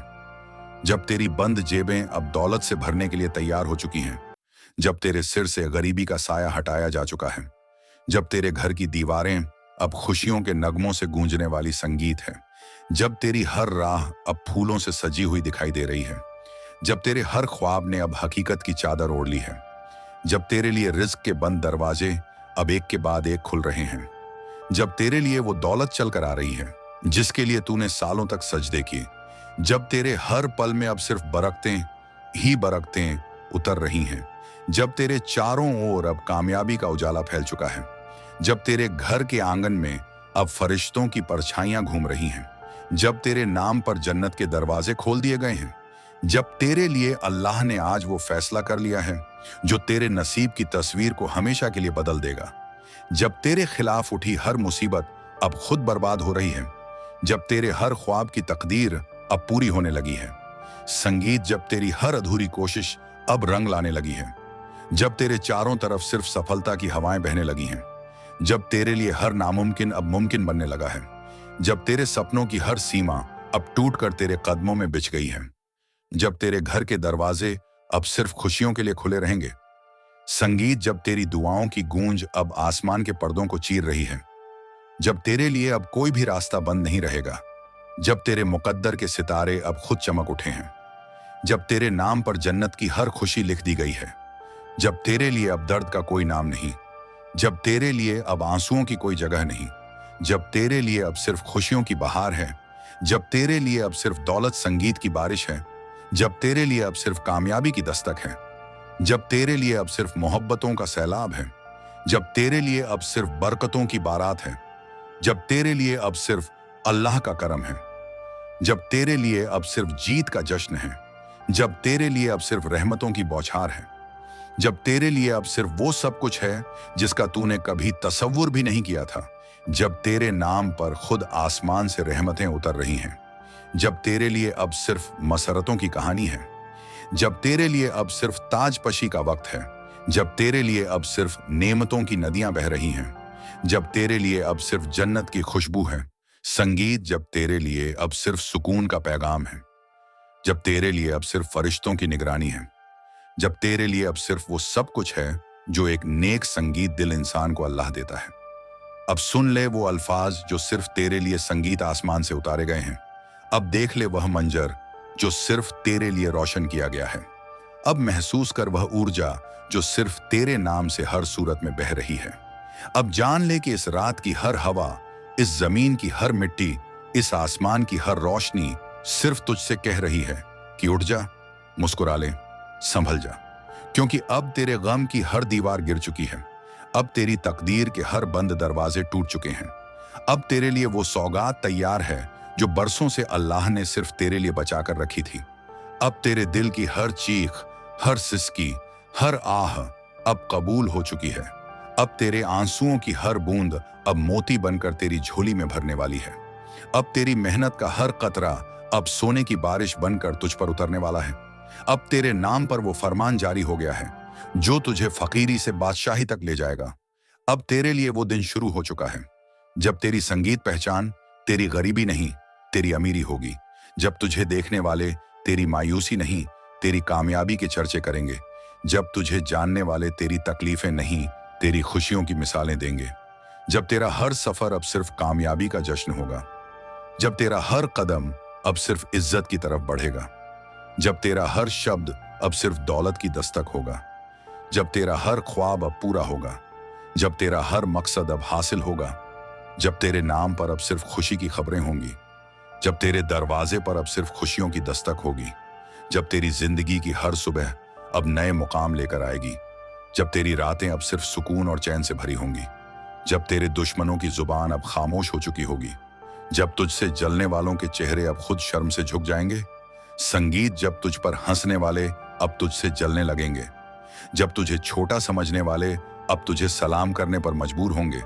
जब तेरी बंद जेबें अब दौलत से भरने के लिए तैयार हो चुकी हैं, जब तेरे सिर से गरीबी का साया हटाया जा चुका है, जब तेरे घर की दीवारें अब खुशियों के नगमों से गूंजने वाली संगीत है, जब तेरी हर राह अब फूलों से सजी हुई दिखाई दे रही है, जब तेरे हर ख्वाब ने अब हकीकत की चादर ओढ़ ली है, जब तेरे लिए रिज्क के बंद दरवाजे अब एक के बाद एक खुल रहे हैं, जब तेरे लिए वो दौलत चल कर आ रही है जिसके लिए तूने सालों तक सजदे किए, जब तेरे हर पल में अब सिर्फ बरकतें ही बरकतें उतर रही हैं, जब तेरे चारों ओर अब कामयाबी का उजाला फैल चुका है, जब तेरे घर के आंगन में अब फरिश्तों की परछाइयां घूम रही हैं, जब तेरे नाम पर जन्नत के दरवाजे खोल दिए गए हैं, जब तेरे लिए अल्लाह ने आज वो फैसला कर लिया है जो तेरे नसीब की तस्वीर को हमेशा के लिए बदल देगा, जब तेरे खिलाफ उठी हर मुसीबत अब खुद बर्बाद हो रही है, जब तेरे हर ख्वाब की तकदीर अब पूरी होने लगी है, संगीत जब तेरी हर अधूरी कोशिश अब रंग लाने लगी है, जब तेरे चारों तरफ सिर्फ सफलता की हवाएं बहने लगी हैं, जब तेरे लिए हर नामुमकिन अब मुमकिन बनने लगा है, जब तेरे सपनों की हर सीमा अब टूटकर तेरे कदमों में बिछ गई है, जब तेरे घर के दरवाजे अब सिर्फ खुशियों के लिए खुले रहेंगे, संगीत जब तेरी दुआओं की गूंज अब आसमान के पर्दों को चीर रही है, जब तेरे लिए अब कोई भी रास्ता बंद नहीं रहेगा, जब तेरे मुकद्दर के सितारे अब खुद चमक उठे हैं, जब तेरे नाम पर जन्नत की हर खुशी लिख दी गई है, जब तेरे लिए अब दर्द का कोई नाम नहीं, जब तेरे लिए अब आंसुओं की कोई जगह नहीं, जब तेरे लिए अब सिर्फ खुशियों की बहार है, जब तेरे लिए अब सिर्फ दौलत संगीत की बारिश है, जब तेरे लिए अब सिर्फ कामयाबी की दस्तक है, जब तेरे लिए अब सिर्फ मोहब्बतों का सैलाब है, जब तेरे लिए अब सिर्फ बरकतों की बारात है, जब तेरे लिए अब सिर्फ अल्लाह का करम है, जब तेरे लिए अब सिर्फ जीत का जश्न है, जब तेरे लिए अब सिर्फ रहमतों की बौछार है, जब तेरे लिए अब सिर्फ वो सब कुछ है जिसका तूने कभी तसव्वुर भी नहीं किया था, जब तेरे नाम पर खुद आसमान से रहमतें उतर रही हैं, जब तेरे लिए अब सिर्फ मसरतों की कहानी है, जब तेरे लिए अब सिर्फ ताजपशी का वक्त है, जब तेरे लिए अब सिर्फ नेमतों की नदियां बह रही हैं, जब तेरे लिए अब सिर्फ जन्नत की खुशबू है, संगीत जब तेरे लिए अब सिर्फ सुकून का पैगाम है, जब तेरे लिए अब सिर्फ फरिश्तों की निगरानी है, जब तेरे लिए अब सिर्फ वो सब कुछ है जो एक नेक संगीत दिल इंसान को अल्लाह देता है। अब सुन ले वो अल्फाज जो सिर्फ तेरे लिए संगीत आसमान से उतारे गए हैं। अब देख ले वह मंजर जो सिर्फ तेरे लिए रोशन किया गया है। अब महसूस कर वह ऊर्जा जो सिर्फ तेरे नाम से हर सूरत में बह रही है। अब जान ले कि इस रात की हर हवा, इस जमीन की हर मिट्टी, इस आसमान की हर रोशनी सिर्फ तुझसे कह रही है कि उठ जा, मुस्कुरा ले, संभल जा, क्योंकि अब तेरे गम की हर दीवार गिर चुकी है। अब तेरी तकदीर के हर बंद दरवाजे टूट चुके हैं। अब तेरे लिए वो सौगात तैयार है जो बरसों से अल्लाह ने सिर्फ तेरे लिए बचा कर रखी थी। अब तेरे दिल की हर चीख, हर सिसकी, हर आह अब कबूल हो चुकी है। अब तेरे आंसुओं की हर बूंद अब मोती बनकर तेरी झोली में भरने वाली है। अब तेरी मेहनत का हर कतरा अब सोने की बारिश बनकर तुझ पर उतरने वाला है। अब तेरे नाम पर वो फरमान जारी हो गया है जो तुझे फकीरी से बादशाही तक ले जाएगा। अब तेरे लिए वो दिन शुरू हो चुका है जब तेरी संगीत पहचान तेरी गरीबी नहीं, तेरी अमीरी होगी। जब तुझे देखने वाले तेरी मायूसी नहीं, तेरी कामयाबी के चर्चे करेंगे। जब तुझे जानने वाले तेरी तकलीफें नहीं, तेरी खुशियों की मिसालें देंगे। जब तेरा हर सफर अब सिर्फ कामयाबी का जश्न होगा। जब तेरा हर कदम अब सिर्फ इज्जत की तरफ बढ़ेगा। जब तेरा हर शब्द अब सिर्फ दौलत की दस्तक होगा। जब तेरा हर ख्वाब अब पूरा होगा। जब तेरा हर मकसद अब हासिल होगा। जब तेरे नाम पर अब सिर्फ खुशी की खबरें होंगी। जब तेरे दरवाजे पर अब सिर्फ खुशियों की दस्तक होगी। जब तेरी जिंदगी की हर सुबह अब नए मुकाम लेकर आएगी, जब तेरी रातें अब सिर्फ सुकून और चैन से भरी होंगी, जब तेरे दुश्मनों की जुबान अब खामोश हो चुकी होगी, जब तुझसे जलने वालों के चेहरे अब खुद शर्म से झुक जाएंगे। संगीत, जब तुझ पर हंसने वाले अब तुझसे जलने लगेंगे, जब तुझे छोटा समझने वाले अब तुझे सलाम करने पर मजबूर होंगे,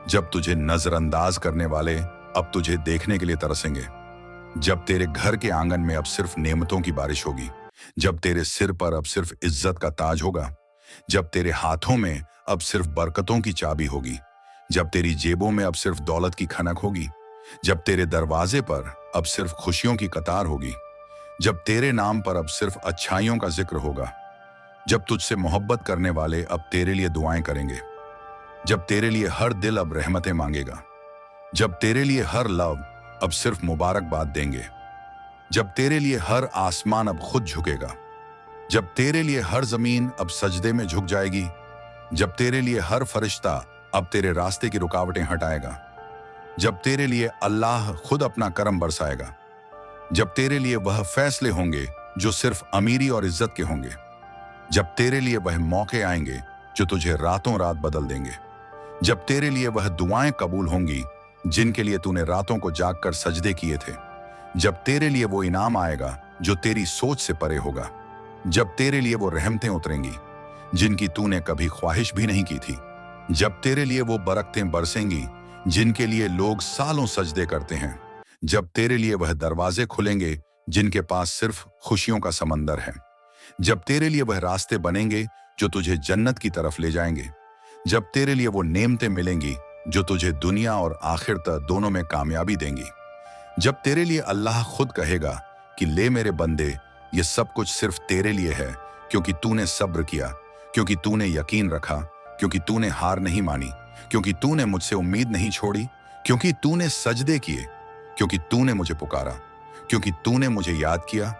जब तुझे नजरअंदाज करने वाले अब तुझे देखने के लिए तरसेंगे, जब तेरे घर के आंगन में अब सिर्फ नेमतों की बारिश होगी, जब तेरे सिर पर अब सिर्फ इज्जत का ताज होगा, जब तेरे हाथों में अब सिर्फ बरकतों की चाबी होगी, जब तेरी जेबों में अब सिर्फ दौलत की खनक होगी, जब तेरे दरवाजे पर अब सिर्फ खुशियों की कतार होगी, जब तेरे नाम पर अब सिर्फ अच्छाइयों का जिक्र होगा, जब तुझसे मोहब्बत करने वाले अब तेरे लिए दुआएं करेंगे, जब तेरे लिए हर दिल अब रहमतें मांगेगा, जब तेरे लिए हर लव अब सिर्फ मुबारकबाद देंगे, जब तेरे लिए हर आसमान अब खुद झुकेगा, जब तेरे लिए हर जमीन अब सजदे में झुक जाएगी, जब तेरे लिए हर फरिश्ता अब तेरे रास्ते की रुकावटें हटाएगा, जब तेरे लिए अल्लाह खुद अपना करम बरसाएगा, जब तेरे लिए वह फैसले होंगे जो सिर्फ अमीरी और इज्जत के होंगे, जब तेरे लिए वह मौके आएंगे जो तुझे रातों रात बदल देंगे, जब तेरे लिए वह दुआएं कबूल होंगी जिनके लिए तूने रातों को जागकर सजदे किए थे, जब तेरे लिए वो इनाम आएगा जो तेरी सोच से परे होगा, जब तेरे लिए वो रहमतें उतरेंगी जिनकी तूने कभी ख्वाहिश भी नहीं की थी, जब तेरे लिए वो बरकतें बरसेंगी जिनके लिए लोग सालों सजदे करते हैं, जब तेरे लिए वह दरवाजे खुलेंगे जिनके पास सिर्फ खुशियों का समंदर है, जब तेरे लिए वह रास्ते बनेंगे जो तुझे जन्नत की तरफ ले जाएंगे, जब तेरे लिए वो नेमतें मिलेंगी जो तुझे दुनिया और आखिरत दोनों में कामयाबी देंगी, जब तेरे लिए अल्लाह खुद कहेगा कि ले मेरे बंदे, ये सब कुछ सिर्फ तेरे लिए है, क्योंकि तूने सब्र किया, क्योंकि तूने यकीन रखा, क्योंकि तूने हार नहीं मानी, क्योंकि तूने मुझसे उम्मीद नहीं छोड़ी, क्योंकि तूने सजदे किए, क्योंकि तूने मुझे पुकारा, क्योंकि तूने मुझे याद किया,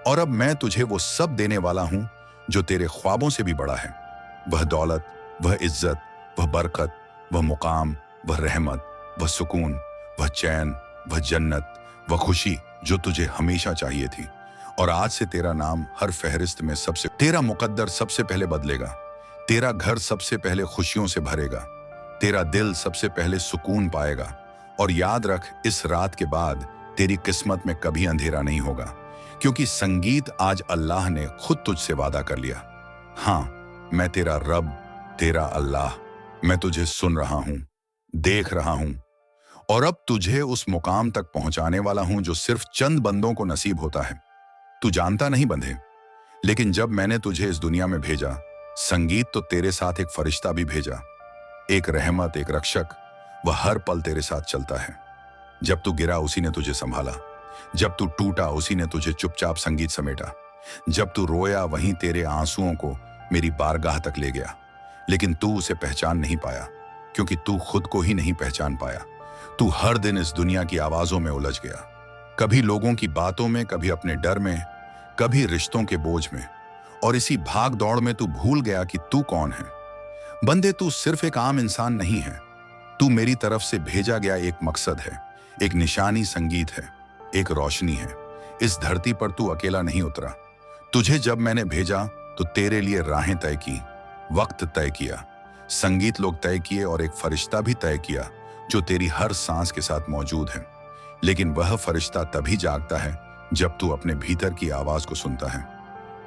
और अब मैं तुझे वो सब देने वाला हूं जो तेरे ख्वाबों से भी बड़ा है। वह दौलत, वह इज्जत, वह बरकत, वह मुकाम, वह रहमत, वह सुकून, वह चैन, वह जन्नत, वह खुशी जो तुझे हमेशा चाहिए थी। और आज से तेरा नाम हर फहरिस्त में सबसे, तेरा मुकद्दर सबसे पहले बदलेगा, तेरा घर सबसे पहले खुशियों से भरेगा, तेरा दिल सबसे पहले सुकून पाएगा। और याद रख, इस रात के बाद तेरी किस्मत में कभी अंधेरा नहीं होगा, क्योंकि संगीत, आज अल्लाह ने खुद तुझसे वादा कर लिया। हाँ, मैं तेरा रब, तेरा अल्लाह, मैं तुझे सुन रहा हूं, देख रहा हूं, और अब तुझे उस मुकाम तक पहुंचाने वाला हूं जो सिर्फ चंद बंदों को नसीब होता है। तू जानता नहीं बंधे, लेकिन जब मैंने तुझे इस दुनिया में भेजा, संगीत, तो तेरे साथ एक फरिश्ता भी भेजा, एक रहमत, एक रक्षक। वह हर पल तेरे साथ चलता है। जब तू गिरा, उसी ने तुझे संभाला, जब तू टूटा, उसी ने तुझे चुपचाप संगीत समेटा, जब तू रोया, वहीं तेरे आंसुओं को मेरी बारगाह तक ले गया। लेकिन तू उसे पहचान नहीं पाया, क्योंकि तू खुद को ही नहीं पहचान पाया। तू हर दिन इस दुनिया की आवाजों में उलझ गया, कभी लोगों की बातों में, कभी अपने डर में, कभी रिश्तों के बोझ में, और इसी भाग दौड़ में तू भूल गया कि तू कौन है। बंदे, तू सिर्फ एक आम इंसान नहीं है, तू मेरी तरफ से भेजा गया एक मकसद है, एक निशानी संगीत है, एक रोशनी है। इस धरती पर तू अकेला नहीं उतरा। तुझे जब मैंने भेजा तो तेरे लिए राहें तय की, वक्त तय किया, संगीत लोग तय किए, और एक फरिश्ता भी तय किया जो तेरी हर सांस के साथ मौजूद है। लेकिन वह फरिश्ता तभी जागता है जब तू अपने भीतर की आवाज को सुनता है।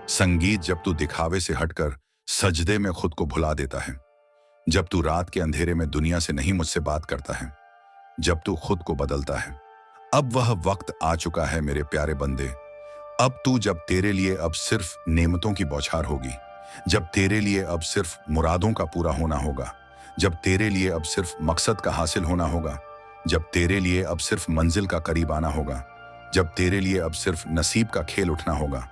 संगीत, जब तू दिखावे से हटकर सजदे में खुद को भुला देता है, जब तू रात के अंधेरे में दुनिया से नहीं मुझसे बात करता है, जब तू खुद को बदलता है। अब वह वक्त आ चुका है मेरे प्यारे बंदे। अब तू, जब तेरे लिए अब सिर्फ नेमतों की बौछार होगी, जब तेरे लिए अब सिर्फ मुरादों का पूरा होना होगा, जब तेरे लिए अब सिर्फ मकसद का हासिल होना होगा, जब तेरे लिए अब सिर्फ मंजिल का करीब आना होगा, जब तेरे लिए अब सिर्फ नसीब का खेल उठना होगा,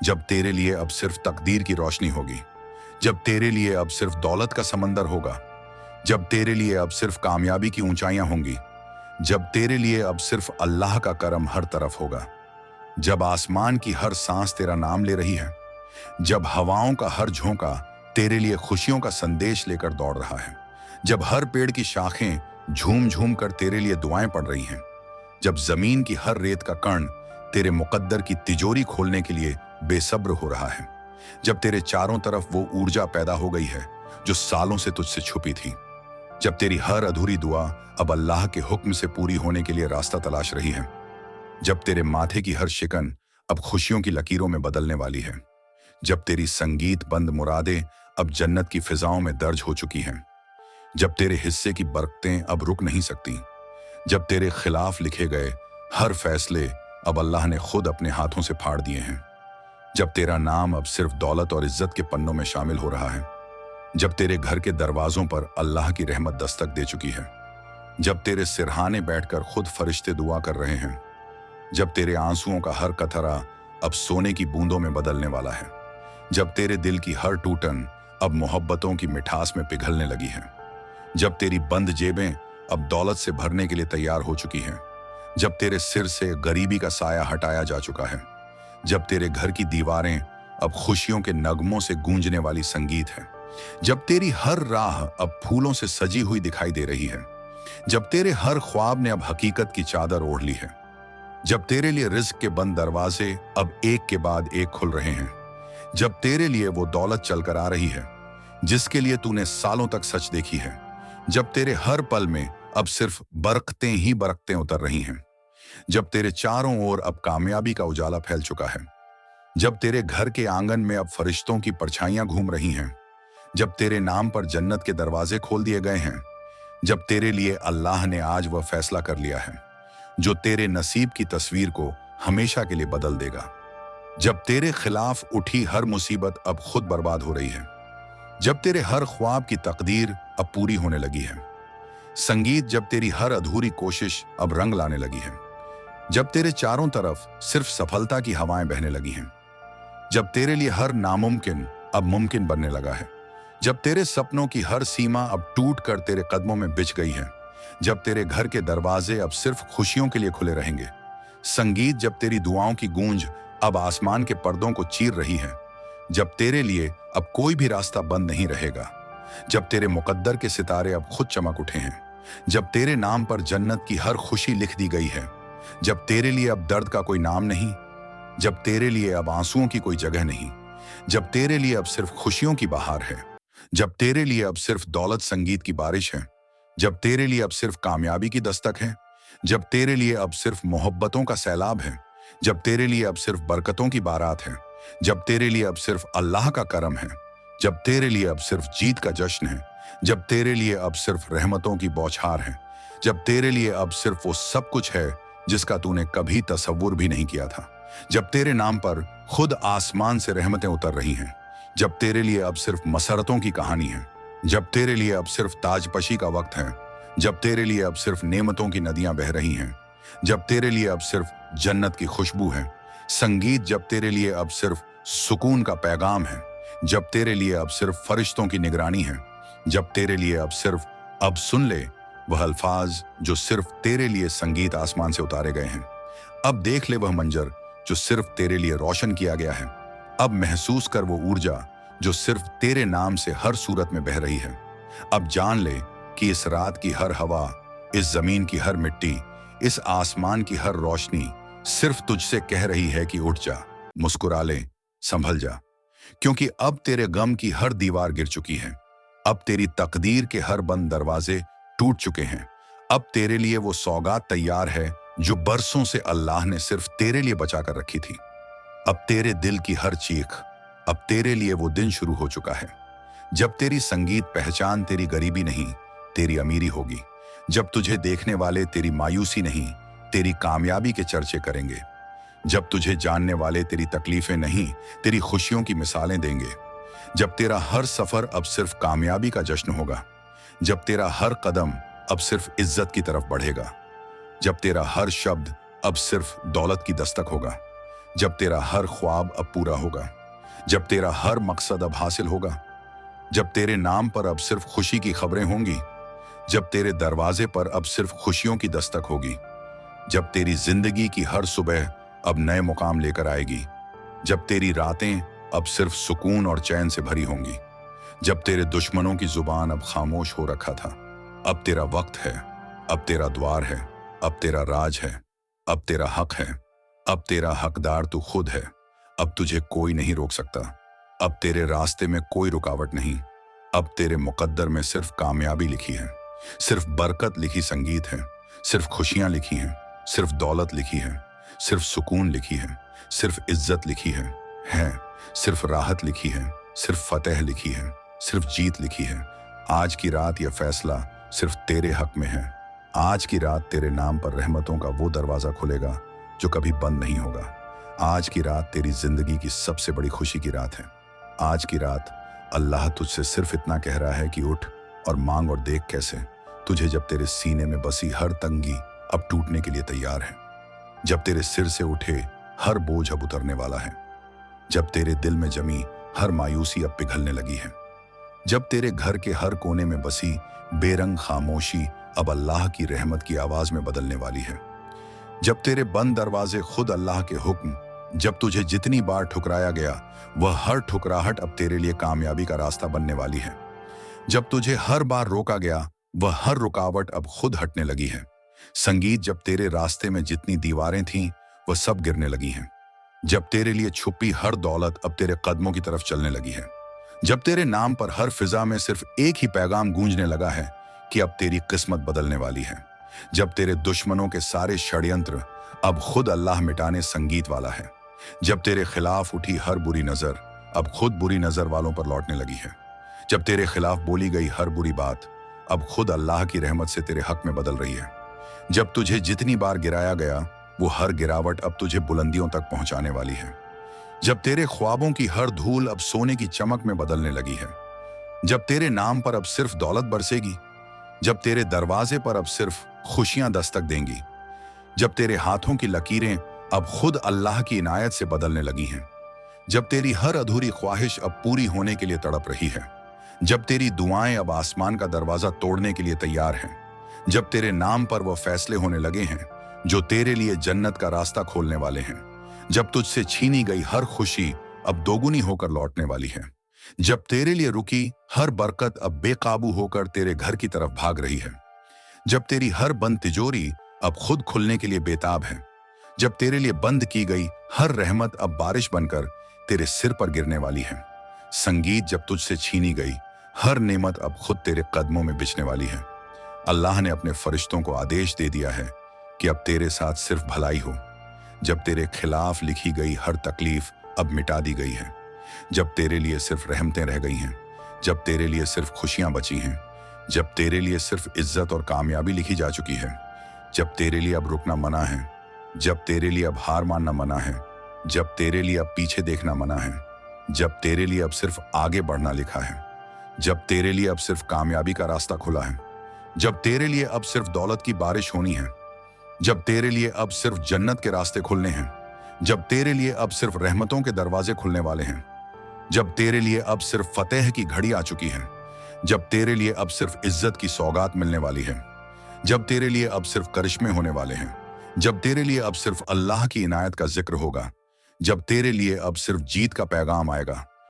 जब तेरे लिए अब सिर्फ तकदीर की रोशनी होगी, जब तेरे लिए अब सिर्फ दौलत का समंदर होगा, जब तेरे लिए अब सिर्फ कामयाबी की ऊंचाइयां होंगी, जब तेरे लिए अब सिर्फ अल्लाह का करम हर तरफ होगा, जब आसमान की हर सांस तेरा नाम ले रही है, जब हवाओं का हर झोंका तेरे लिए खुशियों का संदेश लेकर दौड़ रहा है, जब हर पेड़ की शाखें झूम झूम कर तेरे लिए दुआएं पड़ रही हैं, जब जमीन की हर रेत का कण तेरे मुकद्दर की तिजोरी खोलने के लिए बेसब्र हो रहा है, जब तेरे चारों तरफ वो ऊर्जा पैदा हो गई है जो सालों से तुझसे छुपी थी, जब तेरी हर अधूरी दुआ अब अल्लाह के हुक्म से पूरी होने के लिए रास्ता तलाश रही है, जब तेरे माथे की हर शिकन अब खुशियों की लकीरों में बदलने वाली है, जब तेरी संगीत बंद मुरादें अब जन्नत की फिजाओं में दर्ज हो चुकी हैं, जब तेरे हिस्से की बरकतें अब रुक नहीं सकती, जब तेरे खिलाफ लिखे गए हर फैसले अब अल्लाह ने खुद अपने हाथों से फाड़ दिए हैं, जब तेरा नाम अब सिर्फ दौलत और इज्जत के पन्नों में शामिल हो रहा है, जब तेरे घर के दरवाजों पर अल्लाह की रहमत दस्तक दे चुकी है, जब तेरे सिरहाने बैठकर खुद फरिश्ते दुआ कर रहे हैं, जब तेरे आंसुओं का हर कतरा अब सोने की बूंदों में बदलने वाला है, जब तेरे दिल की हर टूटन अब मोहब्बतों की मिठास में पिघलने लगी है, जब तेरी बंद जेबें अब दौलत से भरने के लिए तैयार हो चुकी हैं, जब तेरे सिर से गरीबी का साया हटाया जा चुका है, जब तेरे घर की दीवारें अब खुशियों के नगमों से गूंजने वाली संगीत है, जब तेरी हर राह अब फूलों से सजी हुई दिखाई दे रही है, जब तेरे हर ख्वाब ने अब हकीकत की चादर ओढ़ ली है, जब तेरे लिए रिज्क के बंद दरवाजे अब एक के बाद एक खुल रहे हैं, जब तेरे लिए वो दौलत चलकर आ रही है जिसके लिए तूने सालों तक सच देखी है, जब तेरे हर पल में अब सिर्फ बरकतें ही बरकतें उतर रही हैं, जब तेरे चारों ओर अब कामयाबी का उजाला फैल चुका है, जब तेरे घर के आंगन में अब फरिश्तों की परछाइयां घूम रही हैं, जब तेरे नाम पर जन्नत के दरवाजे खोल दिए गए हैं, जब तेरे लिए अल्लाह ने आज वह फैसला कर लिया है जो तेरे नसीब की तस्वीर को हमेशा के लिए बदल देगा, जब तेरे खिलाफ उठी हर मुसीबत अब खुद बर्बाद हो रही है, जब तेरे हर ख्वाब की तकदीर अब पूरी होने लगी है, संगीत जब तेरी हर अधूरी कोशिश अब रंग लाने लगी है, जब तेरे चारों तरफ सिर्फ सफलता की हवाएं बहने लगी हैं, जब तेरे लिए हर नामुमकिन अब मुमकिन बनने लगा है, जब तेरे सपनों की हर सीमा अब टूट कर तेरे कदमों में बिछ गई है, जब तेरे घर के दरवाजे अब सिर्फ खुशियों के लिए खुले रहेंगे, संगीत जब तेरी दुआओं की गूंज अब आसमान के पर्दों को चीर रही है, जब तेरे लिए अब कोई भी रास्ता बंद नहीं रहेगा, जब तेरे मुकद्दर के सितारे अब खुद चमक उठे हैं, जब तेरे नाम पर जन्नत की हर खुशी लिख दी गई है, जब तेरे लिए अब दर्द का कोई नाम नहीं, जब तेरे लिए अब आंसुओं की कोई जगह नहीं, जब तेरे लिए अब सिर्फ खुशियों की बहार है, जब तेरे लिए अब सिर्फ दौलत संगीत की बारिश है, जब तेरे लिए अब सिर्फ कामयाबी की दस्तक है, जब तेरे लिए अब सिर्फ मोहब्बतों का सैलाब है, जब तेरे लिए अब सिर्फ बरकतों की बारात है, जब तेरे लिए अब सिर्फ अल्लाह का करम है, जब तेरे लिए अब सिर्फ जीत का जश्न है, जब तेरे लिए अब सिर्फ रहमतों की बौछार है, जब तेरे लिए अब सिर्फ वो सब कुछ है जिसका तूने कभी तसव्वुर भी नहीं किया था, जब तेरे नाम पर खुद आसमान से रहमतें उतर रही हैं, जब तेरे लिए अब सिर्फ मसरतों की कहानी है, जब तेरे लिए अब सिर्फ ताजपशी का वक्त है, जब तेरे लिए अब सिर्फ नेमतों की नदियां बह रही हैं, जब तेरे लिए अब सिर्फ जन्नत की खुशबू है, संगीत जब तेरे लिए अब सिर्फ सुकून का पैगाम है, जब तेरे लिए अब सिर्फ फरिश्तों की निगरानी है, जब तेरे लिए अब सिर्फ अब सुन ले वह अल्फाज जो सिर्फ तेरे लिए संगीत आसमान से उतारे गए हैं, अब देख ले वह मंजर जो सिर्फ तेरे लिए रोशन किया गया है, अब महसूस कर वो ऊर्जा जो सिर्फ तेरे नाम से हर सूरत में बह रही है, अब जान ले कि इस रात की हर हवा, इस जमीन की हर मिट्टी, इस आसमान की हर रोशनी सिर्फ तुझसे कह रही है कि उठ जा, मुस्कुरा ले, संभल जा, क्योंकि अब तेरे गम की हर दीवार गिर चुकी है, अब तेरी तकदीर के हर बंद दरवाजे टूट चुके हैं, अब तेरे लिए वो सौगात तैयार है जो बरसों से अल्लाह ने सिर्फ तेरे लिए बचा कर रखी थी, अब तेरे दिल की हर चीख, अब तेरे लिए वो दिन शुरू हो चुका है, जब तेरी संगीत पहचान तेरी गरीबी नहीं तेरी अमीरी होगी, जब तुझे देखने वाले तेरी मायूसी नहीं तेरी कामयाबी के चर्चे करेंगे, जब तुझे जानने वाले तेरी तकलीफें नहीं तेरी खुशियों की मिसालें देंगे, जब तेरा हर सफर अब सिर्फ कामयाबी का जश्न होगा, जब तेरा हर कदम अब सिर्फ इज्जत की तरफ बढ़ेगा, जब तेरा हर शब्द अब सिर्फ दौलत की दस्तक होगा, जब तेरा हर ख्वाब अब पूरा होगा, जब तेरा हर मकसद अब हासिल होगा, जब तेरे नाम पर अब सिर्फ खुशी की खबरें होंगी, जब तेरे दरवाजे पर अब सिर्फ खुशियों की दस्तक होगी, जब तेरी जिंदगी की हर सुबह अब नए मुकाम लेकर आएगी, जब तेरी रातें अब सिर्फ सुकून और चैन से भरी होंगी, जब तेरे दुश्मनों की जुबान अब खामोश हो रखा था, अब तेरा वक्त है, अब तेरा द्वार है, अब तेरा राज है, अब तेरा हक है, अब तेरा हकदार तू खुद है, अब तुझे कोई नहीं रोक सकता, अब तेरे रास्ते में कोई रुकावट नहीं। अब तेरे मुकद्दर में सिर्फ कामयाबी लिखी है, सिर्फ बरकत लिखी संगीत है, सिर्फ खुशियां लिखी हैं, सिर्फ दौलत लिखी है, सिर्फ सुकून लिखी है, सिर्फ इज्जत लिखी है, सिर्फ राहत लिखी है, सिर्फ फतेह लिखी है, सिर्फ जीत लिखी है। आज की रात यह फैसला सिर्फ तेरे हक में है। आज की रात तेरे नाम पर रहमतों का वो दरवाजा खुलेगा जो कभी बंद नहीं होगा। आज की रात तेरी जिंदगी की सबसे बड़ी खुशी की रात है। आज की रात अल्लाह तुझसे सिर्फ इतना कह रहा है कि उठ और मांग और देख कैसे तुझे जब तेरे सीने में बसी हर तंगी अब टूटने के लिए तैयार है, जब तेरे सिर से उठे हर बोझ अब उतरने वाला है, जब तेरे दिल में जमी हर मायूसी अब पिघलने लगी है, जब तेरे घर के हर कोने में बसी बेरंग खामोशी अब अल्लाह की रहमत की आवाज में बदलने वाली है, जब तेरे बंद दरवाजे खुद अल्लाह के हुक्म, जब तुझे जितनी बार ठुकराया गया वह हर ठुकराहट अब तेरे लिए कामयाबी का रास्ता बनने वाली है, जब तुझे हर बार रोका गया वह हर रुकावट अब खुद हटने लगी है। संगीत, जब तेरे रास्ते में जितनी दीवारें थीं वह सब गिरने लगी हैं, जब तेरे लिए छुपी हर दौलत अब तेरे कदमों की तरफ चलने लगी है, जब तेरे नाम पर हर फिजा में सिर्फ एक ही पैगाम गूंजने लगा है कि अब तेरी किस्मत बदलने वाली है, जब तेरे दुश्मनों के सारे षड्यंत्र अब खुद अल्लाह मिटाने संगीत वाला है, जब तेरे खिलाफ उठी हर बुरी नजर अब खुद बुरी नजर वालों पर लौटने लगी है, जब तेरे खिलाफ बोली गई हर बुरी बात अब खुद अल्लाह की रहमत से तेरे हक में बदल रही है, जब तुझे जितनी बार गिराया गया वो हर गिरावट अब तुझे बुलंदियों तक पहुंचाने वाली है, जब तेरे ख्वाबों की हर धूल अब सोने की चमक में बदलने लगी है, जब तेरे नाम पर अब सिर्फ दौलत बरसेगी, जब तेरे दरवाजे पर अब सिर्फ खुशियां दस्तक देंगी, जब तेरे हाथों की लकीरें अब खुद अल्लाह की इनायत से बदलने लगी हैं, जब तेरी हर अधूरी ख्वाहिश अब पूरी होने के लिए तड़प रही है, जब तेरी दुआएं अब आसमान का दरवाजा तोड़ने के लिए तैयार हैं, जब तेरे नाम पर वो फैसले होने लगे हैं जो तेरे लिए जन्नत का रास्ता खोलने वाले हैं, जब तुझसे छीनी गई हर खुशी अब दोगुनी होकर लौटने वाली है, जब तेरे लिए रुकी हर बरकत अब बेकाबू होकर तेरे घर की तरफ भाग रही है, जब तेरी हर बंद तिजोरी अब खुद खुलने के लिए बेताब है, जब तेरे लिए बंद की गई हर रहमत अब बारिश बनकर तेरे सिर पर गिरने वाली है, संगीत, जब तुझसे छीनी गई हर नेमत अब खुद तेरे कदमों में बिछने वाली है। अल्लाह ने अपने फरिश्तों को आदेश दे दिया है कि अब तेरे साथ सिर्फ भलाई हो, जब तेरे खिलाफ लिखी गई हर तकलीफ अब मिटा दी गई है, जब तेरे लिए सिर्फ रहमतें रह गई हैं, जब तेरे लिए सिर्फ खुशियां बची हैं, जब तेरे लिए सिर्फ इज्जत और कामयाबी लिखी जा चुकी है, जब तेरे लिए अब रुकना मना है, जब तेरे लिए अब हार मानना मना है, जब तेरे लिए अब पीछे देखना मना है, जब तेरे लिए अब सिर्फ आगे बढ़ना लिखा है, जब तेरे लिए अब सिर्फ कामयाबी का रास्ता खुला है, जब तेरे लिए अब सिर्फ दौलत की बारिश होनी है, जब तेरे लिए अब सिर्फ जन्नत के रास्ते खुलने हैं, जब तेरे लिए अब सिर्फ रहमतों के दरवाजे खुलने वाले हैं, जब तेरे लिए अब सिर्फ फतेह की घड़ी आ चुकी है, जब तेरे लिए अब सिर्फ इज्जत की सौगात मिलने वाली है, जब तेरे लिए अब सिर्फ करिश्मे होने वाले हैं, जब तेरे लिए अब सिर्फ अल्लाह की इनायत का जिक्र होगा, जब तेरे लिए अब सिर्फ जीत का पैगाम आएगा,